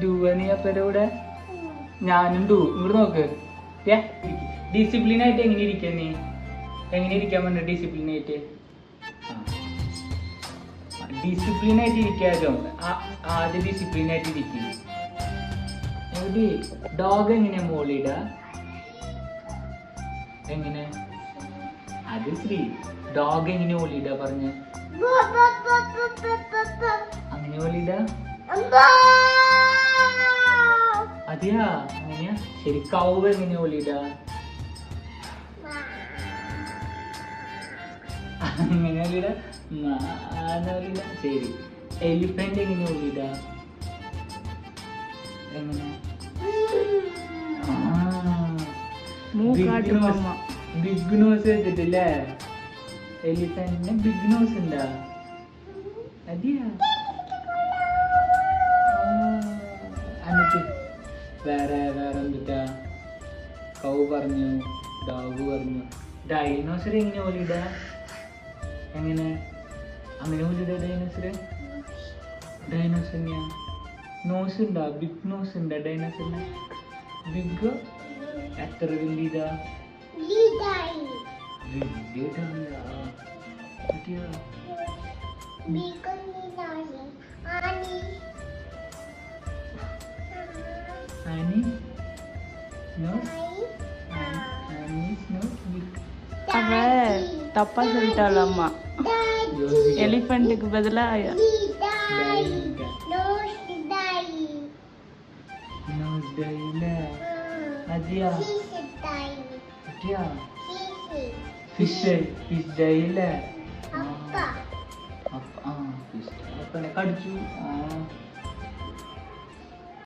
ഡൂവനി അപ്പൻ്റെ കൂടെ ഞാനും ഡൂ ഇങ്ങോട്ട് നോക്ക്. ഡിസിപ്ലിൻ ആയിട്ട് എങ്ങനെ ഇരിക്കാൻ നീ എങ്ങനെ ഇരിക്കാൻ പറ്റും? ഡിസിപ്ലിൻ ആയിട്ട് ഇരിക്കാലോ. ആദ്യം ഡിസിപ്ലിൻ ആയിട്ട് ഇരിക്കും. ഡോഗ് എങ്ങനെയാ മോളിട? എങ്ങനെ അത് ശ്രീ ഡോഗ് എങ്ങനെ ഓളിട പറഞ്ഞ അങ്ങനെ ഓളിട? അതെയാ അങ്ങനെയാ. ശരി കൗവ് എങ്ങനെയാ ഓളിട? അങ്ങനെ ഓളിട മാനോളിട. ശരി എലിഫന്റ് എങ്ങനെ ഓളിട? എങ്ങനെ? ബിഗ് നോസ് വെച്ചിട്ടില്ലേ എലിഫന്റിന്? ബിഗ് നോസ് ഉണ്ടാ? അതെയാ. എന്നിട്ട് വേറെ എന്തിട്ടാ? കൗ പറഞ്ഞു, ഡോഗ് പറഞ്ഞു. ഡൈനോസർ എങ്ങനെ ഓലിട? എങ്ങനെ അങ്ങനെ ഓലിട ഡൈനോസർ? ഡൈനോസറിനെയാ നോസ് ഉണ്ടാ? ബിഗ് നോസ് ഉണ്ടാ ഡൈനോസറിന്? ബിഗ് എത്ര വലിയതാ? தப்பா சொல்லிட்டாளாம்மா. எலிஃபண்ட்டுக்கு பதிலா അപ്പനെ കടിച്ചു.